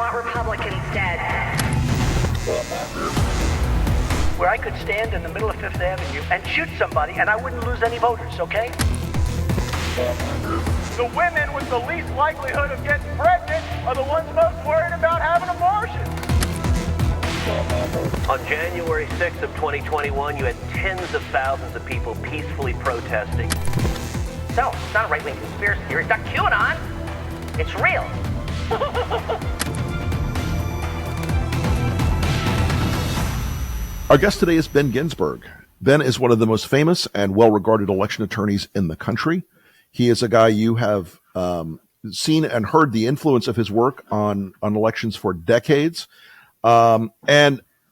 want Republicans dead. Where I could stand in the middle of Fifth Avenue and shoot somebody and I wouldn't lose any voters, okay? The women with the least likelihood of getting pregnant are the ones most worried about having abortions. On January 6th of 2021, you had tens of thousands of people peacefully protesting. So, it's not a right-wing conspiracy theory. It's not QAnon. It's real. Our guest today is Ben Ginsberg. Ben is one of the most famous and well-regarded election attorneys in the country. He is a guy you have seen and heard the influence of his work on elections for decades. And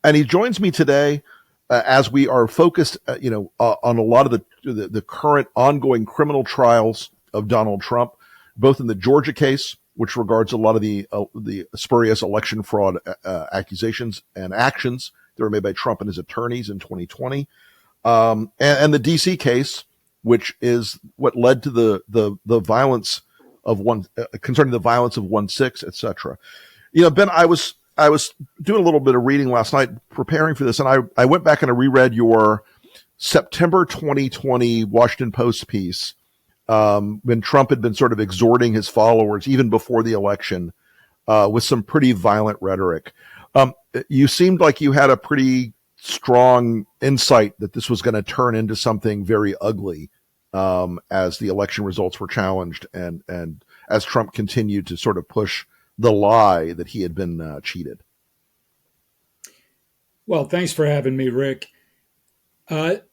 he joins me today as we are focused, on a lot of the current ongoing criminal trials of Donald Trump, both in the Georgia case, which regards a lot of the spurious election fraud accusations and actions that were made by Trump and his attorneys in 2020, and the D.C. case, which is what led to the violence of concerning the violence of 1/6, et cetera. Ben, I was doing a little bit of reading last night preparing for this, and I went back and I reread your September 2020 Washington Post piece when Trump had been sort of exhorting his followers even before the election with some pretty violent rhetoric. You seemed like you had a pretty strong insight that this was going to turn into something very ugly as the election results were challenged and as Trump continued to sort of push the lie that he had been cheated. Well, thanks for having me, Rick. The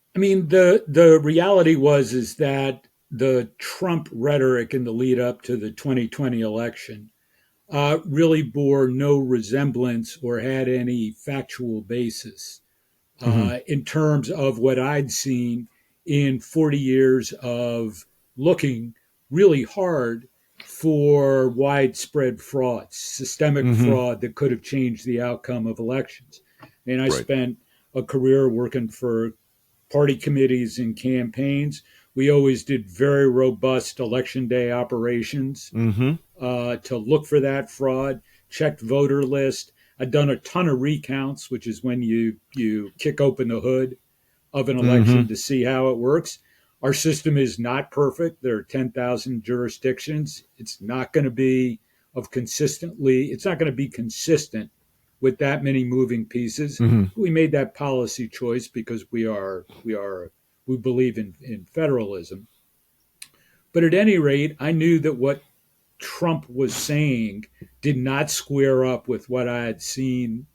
reality is that the Trump rhetoric in the lead up to the 2020 election really bore no resemblance or had any factual basis in terms of what I'd seen in 40 years of looking really hard for widespread fraud, systemic fraud that could have changed the outcome of elections. And I spent a career working for party committees and campaigns. We always did very robust election day operations to look for that fraud, checked voter list. I'd done a ton of recounts, which is when you kick open the hood of an election to see how it works. Our system is not perfect. There are 10,000 jurisdictions. It's not going to be it's not going to be consistent with that many moving pieces. We made that policy choice because we believe in federalism. But at any rate, I knew that what Trump was saying did not square up with what I had seen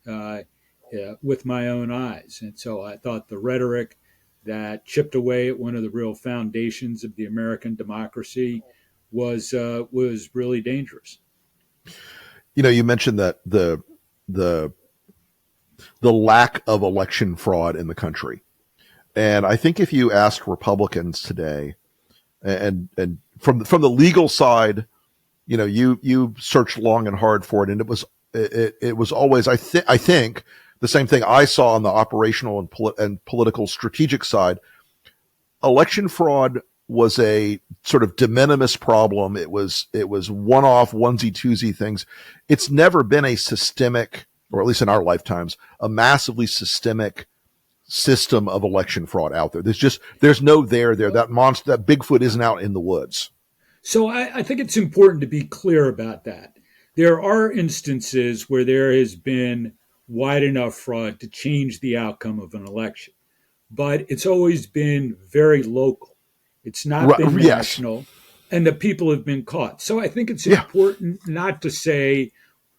with my own eyes. And so I thought the rhetoric that chipped away at one of the real foundations of the American democracy was really dangerous. You mentioned that the lack of election fraud in the country. And I think if you ask Republicans today, and from the legal side, you searched long and hard for it, and it was always I think the same thing I saw on the operational and political strategic side. Election fraud was a sort of de minimis problem. It was one-off, onesie-twosie things. It's never been a systemic, or at least in our lifetimes, a massively systemic system of election fraud out there. There's no there. That monster, that Bigfoot isn't out in the woods. So I think it's important to be clear about that. There are instances where there has been wide enough fraud to change the outcome of an election, but it's always been very local. It's not been national, and the people have been caught. So I think it's important not to say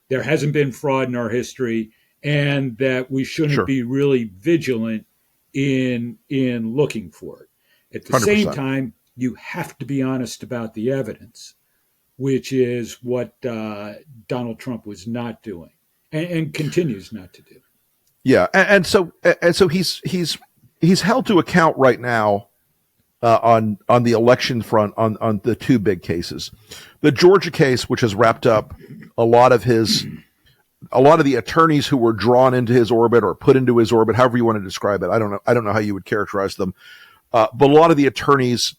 there hasn't been fraud in our history and that we shouldn't be really vigilant in looking for it. At the 100%. Same time, you have to be honest about the evidence, which is what Donald Trump was not doing and continues not to do. Yeah, and so he's held to account right now on the election front on the two big cases, the Georgia case, which has wrapped up a lot of the attorneys who were drawn into his orbit or put into his orbit, however you want to describe it. I don't know how you would characterize them, but a lot of the attorneys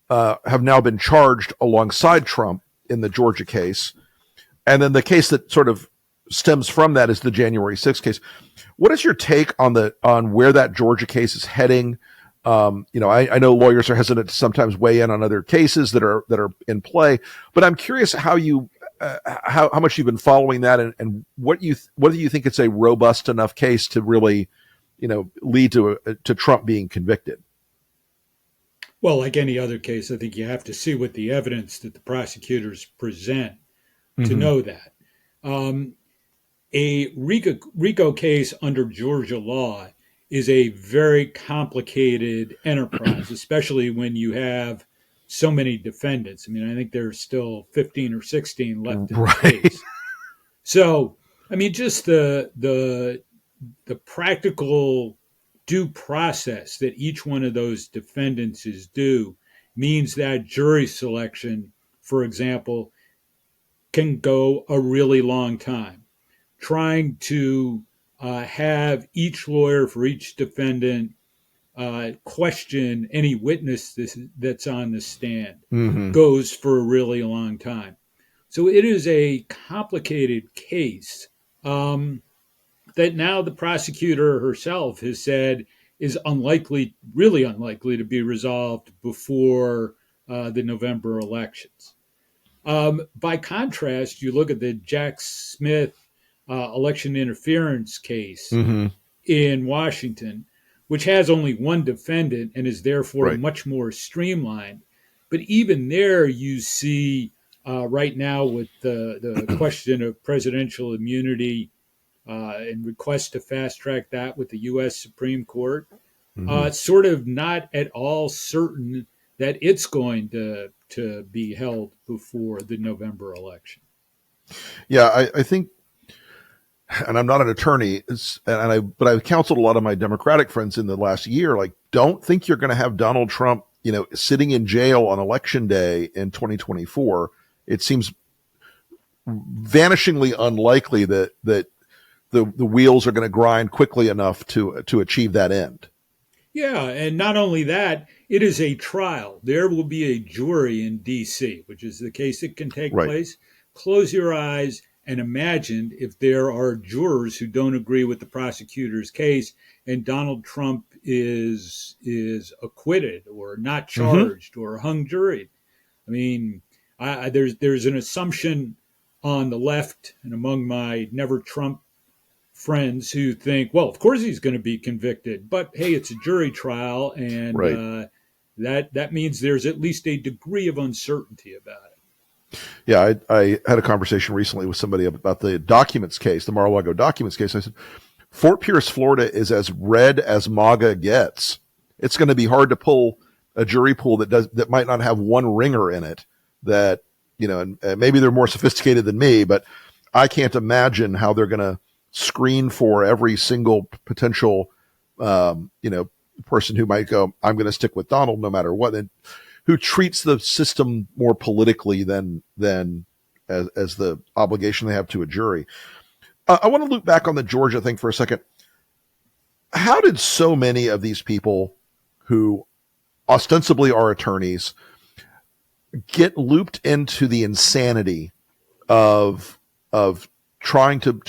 have now been charged alongside Trump in the Georgia case, and then the case that sort of stems from that is the January 6th case. What is your take on where that Georgia case is heading? I know lawyers are hesitant to sometimes weigh in on other cases that are in play, but I'm curious how much you've been following that, and whether you think it's a robust enough case to really, lead to Trump being convicted. Well, like any other case, I think you have to see what the evidence that the prosecutors present to know that. A RICO case under Georgia law is a very complicated enterprise, especially when you have so many defendants. I mean, I think there's still 15 or 16 left in the case. So, I mean, just the practical due process that each one of those defendants is due means that jury selection, for example, can go a really long time. Trying to have each lawyer for each defendant question any witness that's on the stand goes for a really long time. So it is a complicated case that now the prosecutor herself has said is really unlikely to be resolved before the November elections. By contrast, you look at the Jack Smith election interference case in Washington, which has only one defendant and is therefore much more streamlined. But even there, you see right now with the question of presidential immunity and request to fast track that with the U.S. Supreme Court, sort of not at all certain that it's going to be held before the November election. Yeah, I think, and I'm not an attorney, but I've counseled a lot of my Democratic friends in the last year, like, don't think you're going to have Donald Trump, sitting in jail on election day in 2024. It seems vanishingly unlikely that the wheels are going to grind quickly enough to achieve that end. Yeah, and not only that, it is a trial. There will be a jury in D.C., which is the case that can take place. Close your eyes and imagine if there are jurors who don't agree with the prosecutor's case and Donald Trump is acquitted or not charged or hung jury. I mean, there's an assumption on the left and among my never Trump friends who think, well, of course he's going to be convicted, but hey, it's a jury trial, and that means there's at least a degree of uncertainty about it. Yeah, I had a conversation recently with somebody about the documents case, the Mar-a-Lago documents case. I said, Fort Pierce, Florida is as red as MAGA gets. It's going to be hard to pull a jury pool that might not have one ringer in it. That, and maybe they're more sophisticated than me, but I can't imagine how they're going to screen for every single potential, person who might go, I'm going to stick with Donald no matter what, and who treats the system more politically than as the obligation they have to a jury. I want to loop back on the Georgia thing for a second. How did so many of these people who ostensibly are attorneys get looped into the insanity of trying to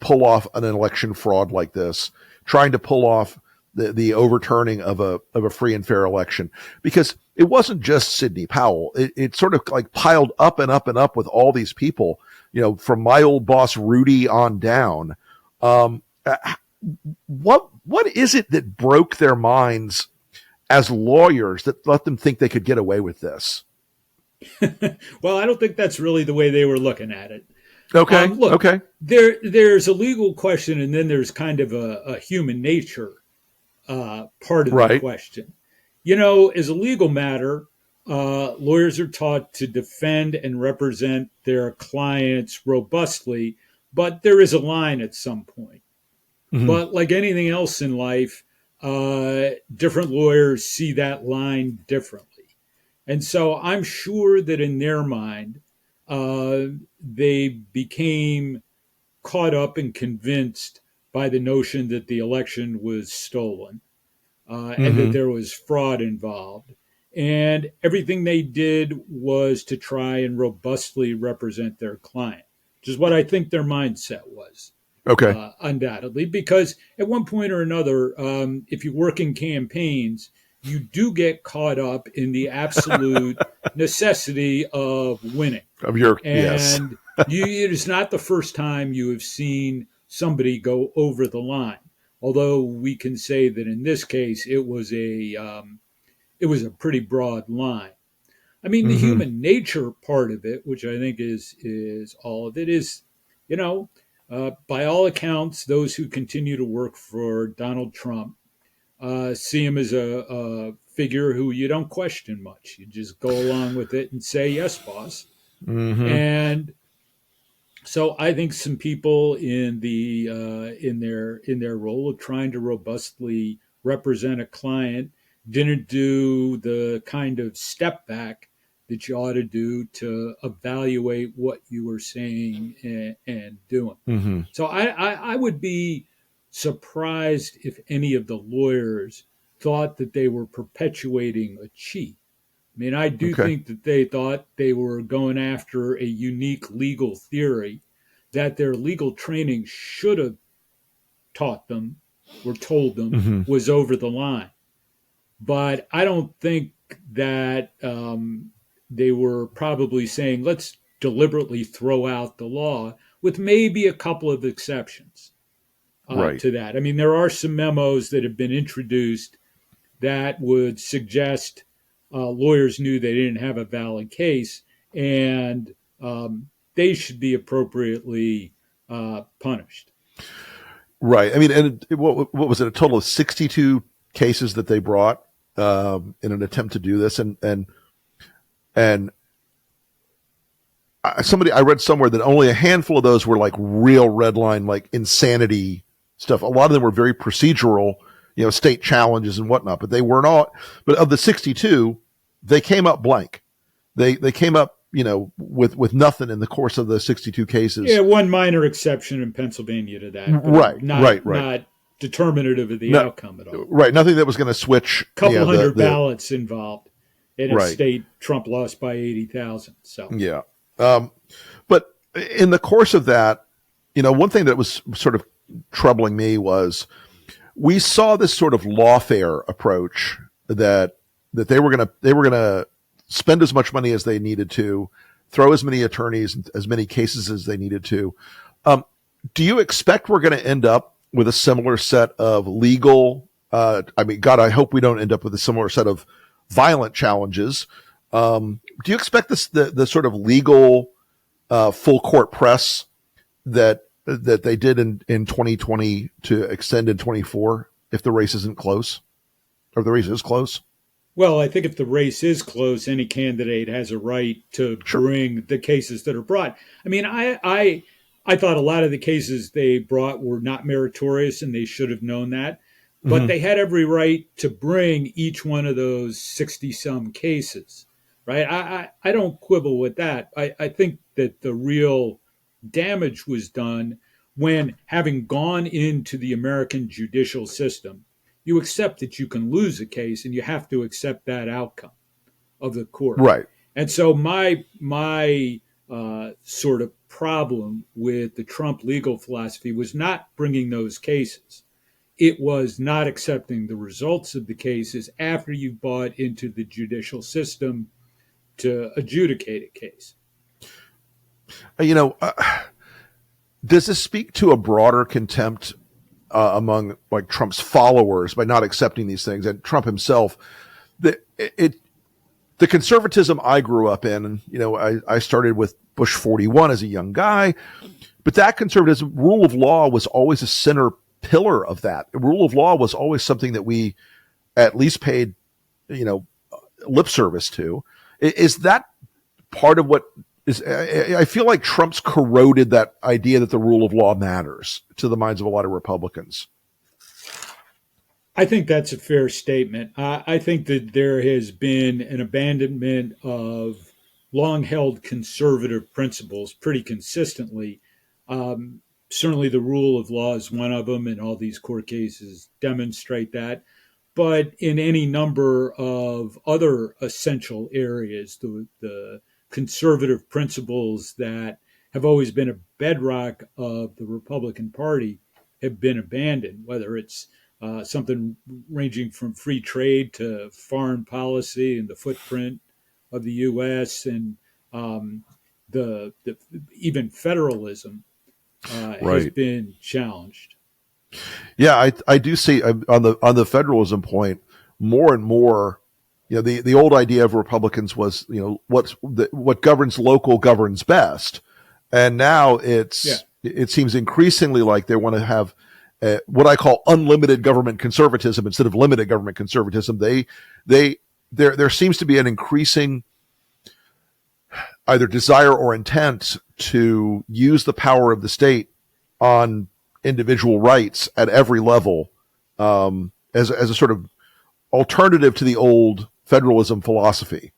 pull off an election fraud like this, trying to pull off the overturning of a free and fair election? Because it wasn't just Sidney Powell. It sort of like piled up and up and up with all these people, from my old boss Rudy on down. What is it that broke their minds as lawyers that let them think they could get away with this? Well, I don't think that's really the way they were looking at it. Okay. Look, okay. There's a legal question, and then there's kind of a human nature part of the question. As a legal matter, lawyers are taught to defend and represent their clients robustly, but there is a line at some point. But like anything else in life, different lawyers see that line differently. And so I'm sure that in their mind, they became caught up and convinced by the notion that the election was stolen and that there was fraud involved. And everything they did was to try and robustly represent their client. which is what I think their mindset was. Okay. Undoubtedly, because at one point or another, if you work in campaigns, you do get caught up in the absolute necessity of winning. Of your yes. And it is not the first time you have seen somebody go over the line. Although we can say that in this case, it was a pretty broad line. I mean, the human nature part of it, which I think is all of it, is, by all accounts, those who continue to work for Donald Trump see him as a figure who you don't question much. You just go along with it and say, yes, boss. And so I think some people in their role of trying to robustly represent a client didn't do the kind of step back that you ought to do to evaluate what you were saying and doing. So I would be surprised if any of the lawyers thought that they were perpetuating a cheat. I mean, I do think that they thought they were going after a unique legal theory that their legal training should have taught them or told them was over the line. But I don't think that they were probably saying, let's deliberately throw out the law, with maybe a couple of exceptions to that. I mean, there are some memos that have been introduced that would suggest lawyers knew they didn't have a valid case, and they should be appropriately punished. Right. I mean, and what was it? A total of 62 cases that they brought in an attempt to do this, and I read somewhere that only a handful of those were like real red line, like insanity stuff. A lot of them were very procedural, state challenges and whatnot, but they weren't all. But of the 62, they came up blank. They came up, with nothing in the course of the 62 cases. Yeah, one minor exception in Pennsylvania to that. Right. Not determinative of the outcome at all. Right. Nothing that was going to switch. A couple hundred ballots involved in a state Trump lost by 80,000. So yeah. But in the course of that, one thing that was sort of troubling me was we saw this sort of lawfare approach that they were going to spend as much money as they needed to, throw as many attorneys, as many cases as they needed to. Do you expect we're going to end up with a similar set of legal? God, I hope we don't end up with a similar set of violent challenges. Do you expect the sort of legal full court press that they did in 2020 to extend in 24 if the race isn't close, or the race is close? Well, I think if the race is close, any candidate has a right to bring the cases that are brought. I mean, I thought a lot of the cases they brought were not meritorious, and they should have known that. But they had every right to bring each one of those 60-some cases, right? I don't quibble with that. I think that the real damage was done when, having gone into the American judicial system, you accept that you can lose a case, and you have to accept that outcome of the court. Right. And so my sort of problem with the Trump legal philosophy was not bringing those cases. It was not accepting the results of the cases after you bought into the judicial system to adjudicate a case. Does this speak to a broader contempt among like Trump's followers by not accepting these things, and Trump himself? The conservatism I grew up in, and I started with Bush 41 as a young guy, but that conservatism, rule of law, was always a center pillar of that. The rule of law was always something that we at least paid, lip service to. Is that part of what is? I feel like Trump's corroded that idea that the rule of law matters to the minds of a lot of Republicans. I think that's a fair statement. I think that there has been an abandonment of long-held conservative principles pretty consistently. Certainly the rule of law is one of them, and all these court cases demonstrate that. But in any number of other essential areas, the conservative principles that have always been a bedrock of the Republican Party have been abandoned, whether it's something ranging from free trade to foreign policy and the footprint of the U.S. and the even federalism has Right. been challenged. Yeah, I do see on the federalism point more and more. The old idea of Republicans was what governs local governs best, and now it seems increasingly like they want to have what I call unlimited government conservatism instead of limited government conservatism. There seems to be an increasing either desire or intent to use the power of the state on individual rights at every level as a sort of alternative to the old federalism philosophy.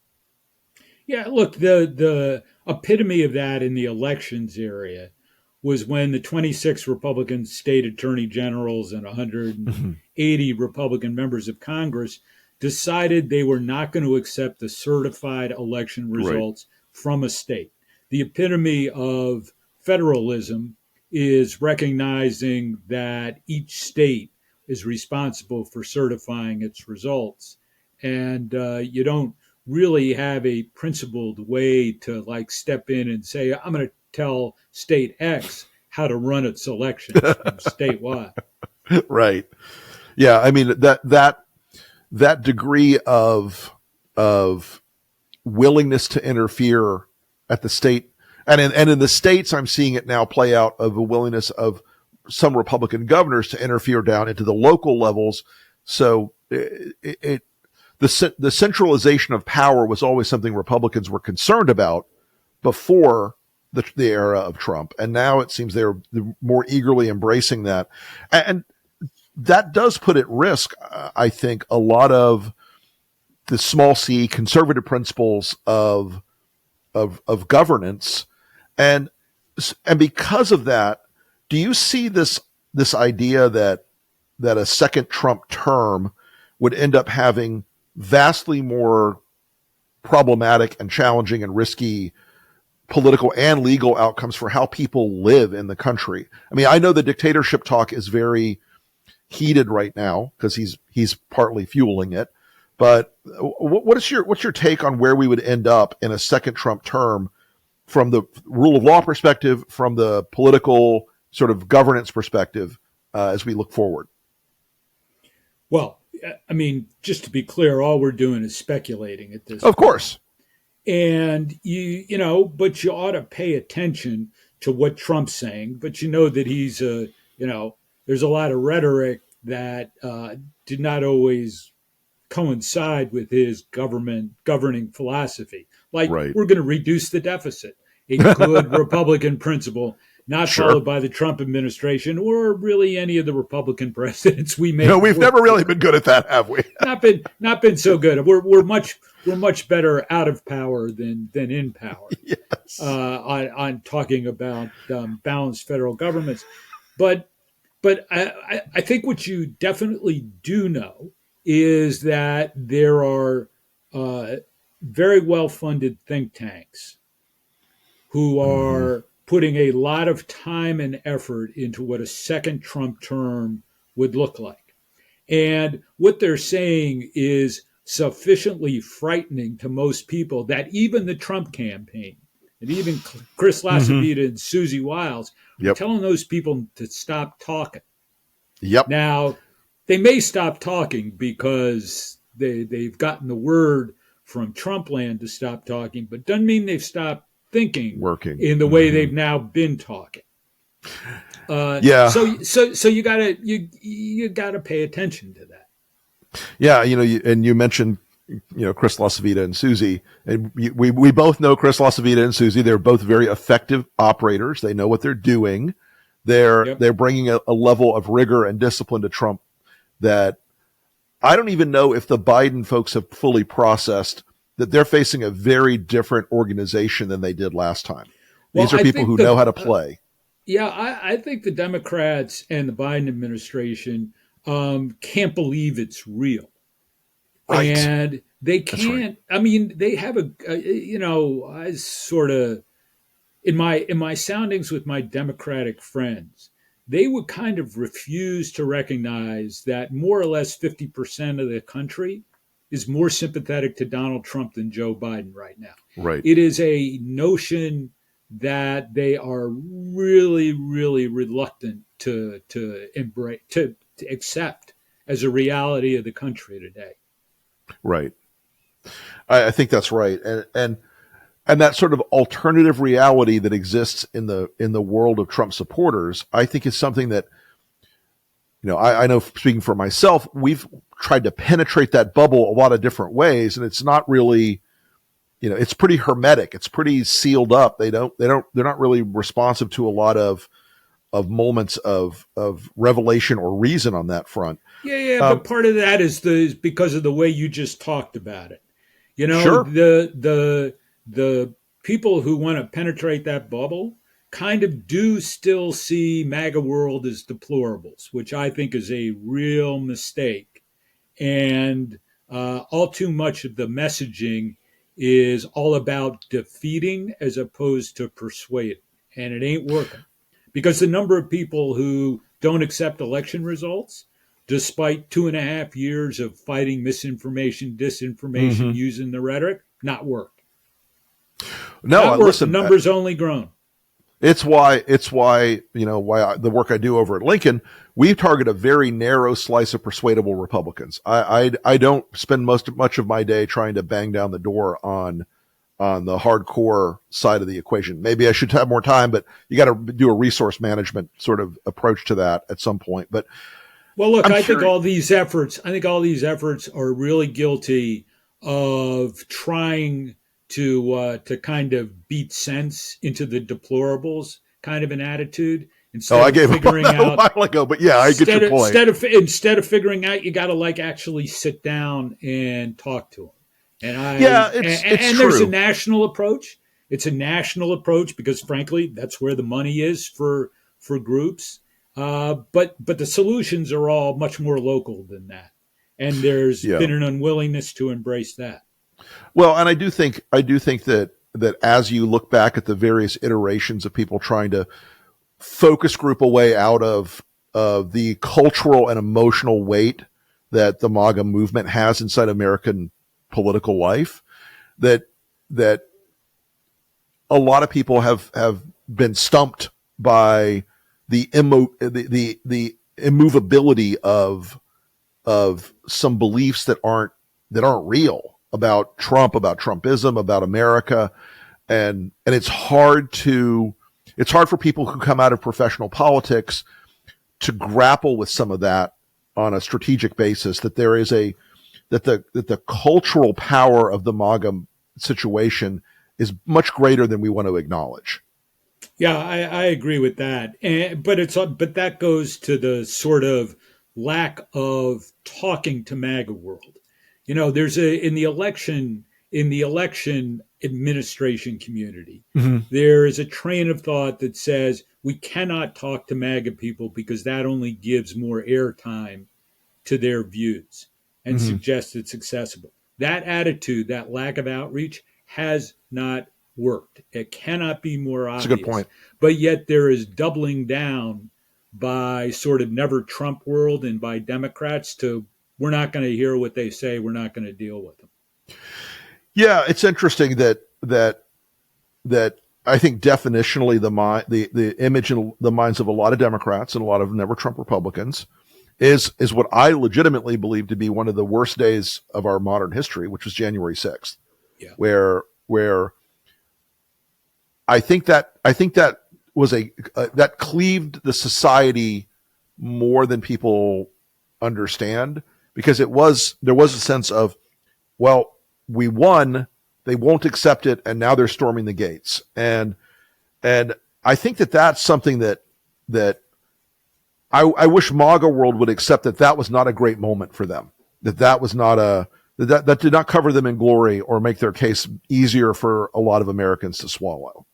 Yeah, look, the epitome of that in the elections area was when the 26 Republican state attorney generals and 180 Republican members of Congress decided they were not going to accept the certified election results from a state. The epitome of federalism is recognizing that each state is responsible for certifying its results. And you don't really have a principled way to like step in and say, I'm going to tell state X how to run its elections from state Y. Right. Yeah. I mean, that degree of willingness to interfere at the state and in the states, I'm seeing it now play out of a willingness of some Republican governors to interfere down into the local levels. So the centralization of power was always something Republicans were concerned about before the era of Trump. And now it seems they're more eagerly embracing that. And that does put at risk, I think, a lot of the small c conservative principles of governance. And because of that, do you see this idea that a second Trump term would end up having vastly more problematic and challenging and risky political and legal outcomes for how people live in the country? I mean, I know the dictatorship talk is very heated right now because he's partly fueling it. But what's your take on where we would end up in a second Trump term from the rule of law perspective, from the political sort of governance perspective as we look forward? Well, I mean, just to be clear, all we're doing is speculating at this Of course. And but you ought to pay attention to what Trump's saying. But you know that he's there's a lot of rhetoric that did not always coincide with his governing philosophy. Like, we're going to reduce the deficit, a good Republican principle, not followed by the Trump administration or really any of the Republican presidents we may. No, we've never really been good at that, have we? not been so good. We're much better out of power than in power. Yes. On talking about balanced federal governments, but I think what you definitely do know is that there are very well-funded think tanks who are putting a lot of time and effort into what a second Trump term would look like. And what they're saying is sufficiently frightening to most people that even the Trump campaign and even Chris Lasavita and Susie Wiles are telling those people to stop talking. Yep. Now, they may stop talking because they've gotten the word from Trump land to stop talking, but doesn't mean they've stopped working in the way they've now been talking. So you gotta pay attention to that. Yeah, you mentioned Chris Lasavita and Susie, and we both know Chris Lasavita and Susie. They're both very effective operators. They know what they're doing. They're bringing a level of rigor and discipline to Trump that I don't even know if the Biden folks have fully processed that they're facing a very different organization than they did last time. These are people who know how to play. I think the Democrats and the Biden administration can't believe it's real. Right. And they can't, I mean, they have I sort of in my soundings with my Democratic friends, they would kind of refuse to recognize that more or less 50% of the country is more sympathetic to Donald Trump than Joe Biden right now. Right. It is a notion that they are really, really reluctant to embrace, to accept as a reality of the country today. Right. I think that's right. And that sort of alternative reality that exists in the world of Trump supporters, I think is something that, I know, speaking for myself, we've tried to penetrate that bubble a lot of different ways, and it's not really, it's pretty hermetic. It's pretty sealed up. They're not really responsive to a lot of moments of revelation or reason on that front. Yeah, but part of that is because of the way you just talked about it. Sure. The people who want to penetrate that bubble kind of do still see MAGA world as deplorables, which I think is a real mistake. And all too much of the messaging is all about defeating as opposed to persuading. And it ain't working. Because the number of people who don't accept election results, despite 2.5 years of fighting misinformation, disinformation, using the rhetoric, not worked. No, listen, numbers only grown. It's why the work I do over at Lincoln, we target a very narrow slice of persuadable Republicans. I don't spend much of my day trying to bang down the door on the hardcore side of the equation. Maybe I should have more time, but you got to do a resource management sort of approach to that at some point. But well, look, I think all these efforts are really guilty of trying to kind of beat sense into the deplorables kind of an attitude. I gave figuring out a while ago, but yeah, I get your point. Instead of figuring out, you got to actually sit down and talk to them. And it's there's true. a national approach. It's a national approach because, frankly, that's where the money is for groups. But the solutions are all much more local than that, and there's been an unwillingness to embrace that. Well, and I do think that as you look back at the various iterations of people trying to focus group a way out of the cultural and emotional weight that the MAGA movement has inside American political life, that a lot of people have been stumped by the immovability of some beliefs that aren't real about Trump, about Trumpism, about America, and it's hard for people who come out of professional politics to grapple with some of that on a strategic basis. That there is that the cultural power of the MAGA situation is much greater than we want to acknowledge. Yeah, I agree with that, but that goes to the sort of lack of talking to MAGA world. There's in the election administration community, there is a train of thought that says we cannot talk to MAGA people because that only gives more airtime to their views and suggests it's accessible. That attitude, that lack of outreach, has not worked. It cannot be more obvious. That's a good point. But yet there is doubling down by sort of never Trump world and by Democrats to, we're not going to hear what they say, we're not going to deal with them. Yeah, it's interesting that I think definitionally the image in the minds of a lot of Democrats and a lot of never Trump Republicans is what I legitimately believe to be one of the worst days of our modern history, which was January 6th. Yeah. Where I think that was that cleaved the society more than people understand, because there was a sense of, well, we won, they won't accept it, and now they're storming the gates. And I think that's something that I wish MAGA world would accept, that was not a great moment for them. That was not that did not cover them in glory or make their case easier for a lot of Americans to swallow.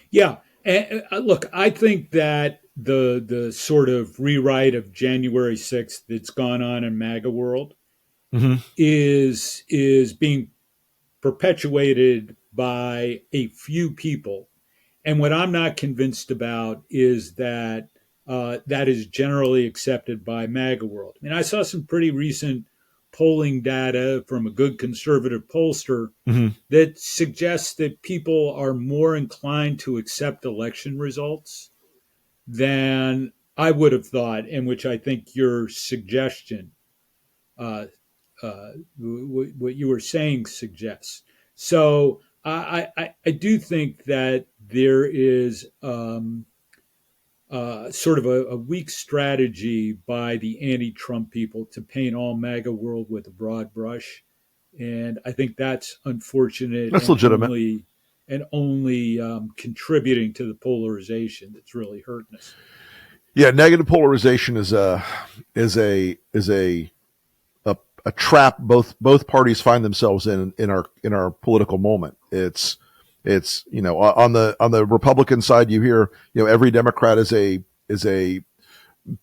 Yeah. And look, I think that the sort of rewrite of January 6th that's gone on in MAGA world is being perpetuated by a few people And what I'm not convinced about is that that is generally accepted by MAGA world. I mean, I saw some pretty recent polling data from a good conservative pollster that suggests that people are more inclined to accept election results than I would have thought, and which I think your suggestion, what you were saying suggests. So I do think that there is sort of a weak strategy by the anti-Trump people to paint all MAGA world with a broad brush, and I think that's unfortunate. That's and legitimate. only contributing to the polarization that's really hurting us. Yeah, negative polarization is a trap both parties find themselves in our political moment. It's on the Republican side, you hear every Democrat is a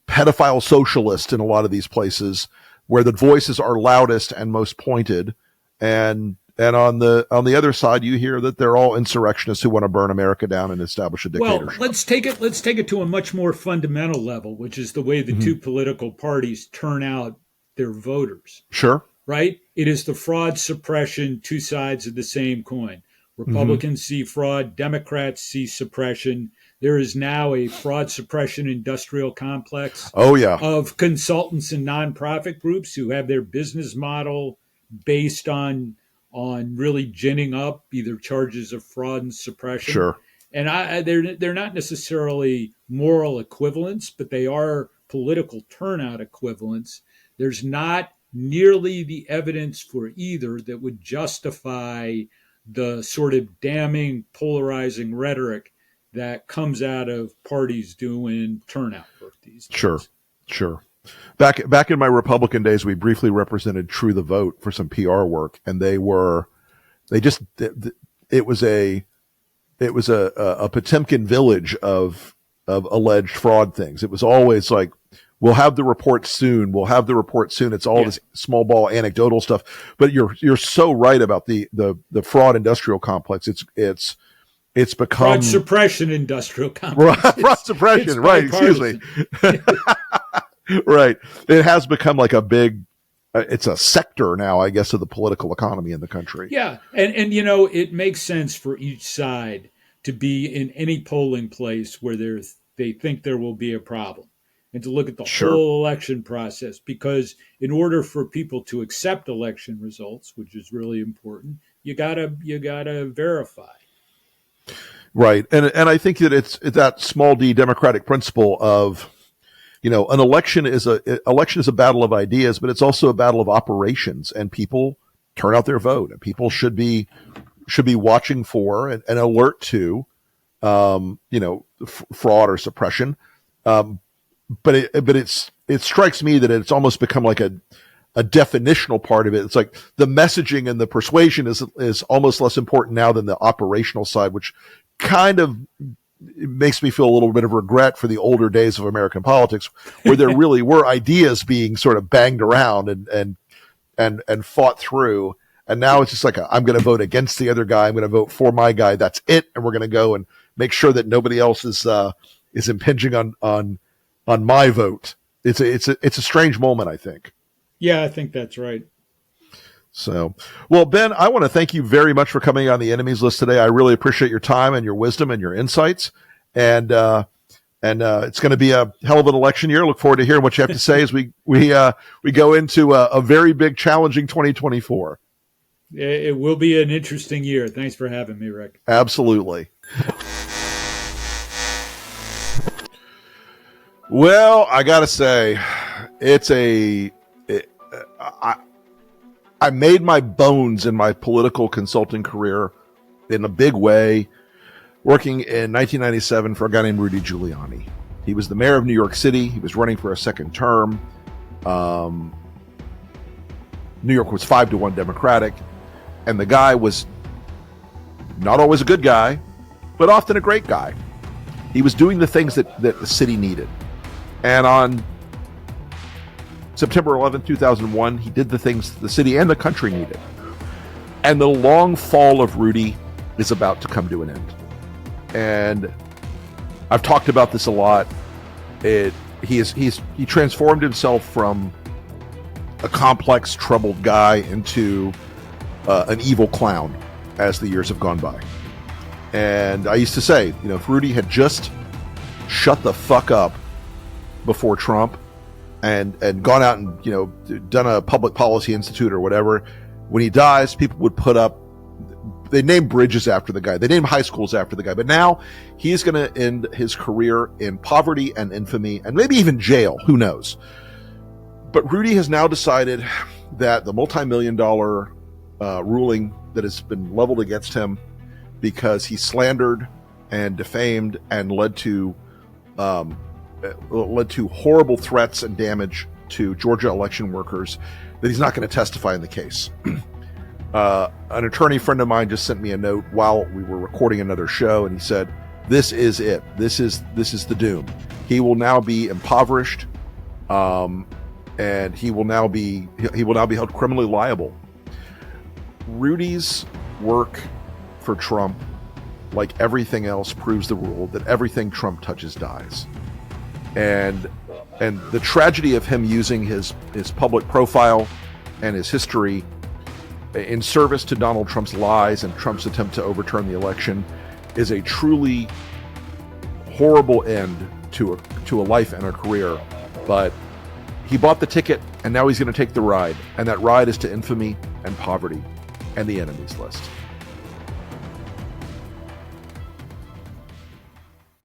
pedophile socialist in a lot of these places where the voices are loudest and most pointed, and on the other side you hear that they're all insurrectionists who want to burn America down and establish a dictatorship. Well, let's take it to a much more fundamental level, which is the way the two political parties turn out their voters. Sure. Right? It is the fraud suppression, two sides of the same coin. Republicans see fraud, Democrats see suppression. There is now a fraud suppression industrial complex of consultants and nonprofit groups who have their business model based on really ginning up either charges of fraud and suppression. Sure. And they're not necessarily moral equivalents, but they are political turnout equivalents. There's not nearly the evidence for either that would justify the sort of damning, polarizing rhetoric that comes out of parties doing turnout work these days. Sure. Back in my Republican days, we briefly represented True the Vote for some PR work, and it was a Potemkin village of alleged fraud things. It was always like, we'll have the report soon. It's all this small ball anecdotal stuff. But you're so right about the fraud industrial complex. It's become fraud suppression industrial complex. Fraud suppression, right? Excuse me. Right. It has become like a big. It's a sector now, I guess, of the political economy in the country. Yeah, and it makes sense for each side to be in any polling place where they think there will be a problem, and to look at the whole election process, because in order for people to accept election results, which is really important, you gotta verify. Right, and I think that it's that small d democratic principle of, an election is a battle of ideas, but it's also a battle of operations, and people turn out their vote, and people should be watching for and alert to, fraud or suppression. But it strikes me that it's almost become like a definitional part of it. It's like the messaging and the persuasion is almost less important now than the operational side, which kind of makes me feel a little bit of regret for the older days of American politics, where there really were ideas being sort of banged around and fought through. And now it's just like, I'm going to vote against the other guy. I'm going to vote for my guy. That's it. And we're going to go and make sure that nobody else is impinging on my vote. It's a strange moment, I think. Yeah, I think that's right. So, well, Ben, I want to thank you very much for coming on the enemies list today. I really appreciate your time and your wisdom and your insights. And it's going to be a hell of an election year. Look forward to hearing what you have to say as we go into a very big, challenging 2024. It will be an interesting year. Thanks for having me, Rick. Absolutely. Well, I got to say, I made my bones in my political consulting career in a big way working in 1997 for a guy named Rudy Giuliani. He was the mayor of New York City. He was running for a second term. New York was 5-1 Democratic. And the guy was not always a good guy, but often a great guy. He was doing the things that the city needed. And on September 11, 2001, he did the things the city and the country needed. And the long fall of Rudy is about to come to an end. and I've talked about this a lot. He transformed himself from a complex, troubled guy into an evil clown as the years have gone by. And I used to say, if Rudy had just shut the fuck up before Trump and gone out and done a public policy institute or whatever, when he dies, people would put up, they name bridges after the guy, they name high schools after the guy, but now he's going to end his career in poverty and infamy and maybe even jail, who knows. But Rudy has now decided that the multi-million-dollar ruling that has been leveled against him because he slandered and defamed and led to horrible threats and damage to Georgia election workers, that he's not going to testify in the case. An attorney friend of mine just sent me a note while we were recording another show, and he said, "This is it. This is the doom. He will now be impoverished, and he will now be held criminally liable." Rudy's work for Trump, like everything else, proves the rule that everything Trump touches dies. And the tragedy of him using his public profile and his history in service to Donald Trump's lies and Trump's attempt to overturn the election is a truly horrible end to a life and a career. But he bought the ticket, and now he's going to take the ride, and that ride is to infamy and poverty and the enemies list.